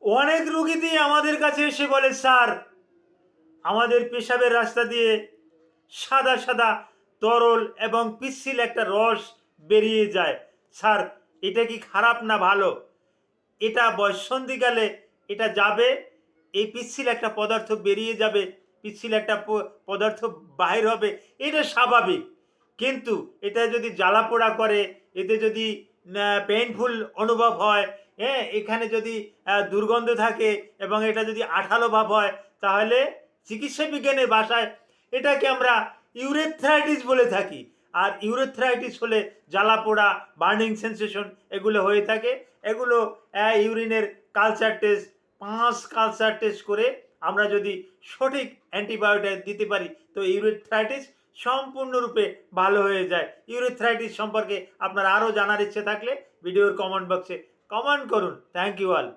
অনেক রোগীতে আমাদের কাছে এসে বলে, স্যার আমাদের পেশাবের রাস্তা দিয়ে সাদা সাদা তরল এবং পিচ্ছিল একটা রস বেরিয়ে যায়। স্যার এটা কি খারাপ না ভালো? এটা বয়ঃসন্ধিকালে এটা যাবে, এই পিচ্ছিল একটা পদার্থ বেরিয়ে যাবে, পিচ্ছিল একটা পদার্থ বাহির হবে, এটা স্বাভাবিক। কিন্তু এটা যদি জ্বালা পোড়া করে, এতে যদি পেইনফুল অনুভব হয়, হ্যাঁ, এখানে যদি দুর্গন্ধ থাকে এবং এটা যদি আঠালো ভাব হয়, তাহলে চিকিৎসা বিজ্ঞানের ভাষায় এটাকে আমরা ইউরেথ্রাইটিস বলে থাকি। আর ইউরেথ্রাইটিস হলে জ্বালা পোড়া, বার্নিং সেন্সেশন এগুলো হয়ে থাকে। এগুলো ইউরিনের কালচার টেস্ট, 5 কালচার টেস্ট করে আমরা যদি সঠিক অ্যান্টিবায়োটিক দিতে পারি, তো ইউরেথ্রাইটিস সম্পূর্ণরূপে ভালো হয়ে যায়। ইউরেথ্রাইটিস সম্পর্কে আপনার আরও জানার ইচ্ছে থাকলে ভিডিওর কমেন্ট বক্সে কমেন্ট করুন। Thank you all.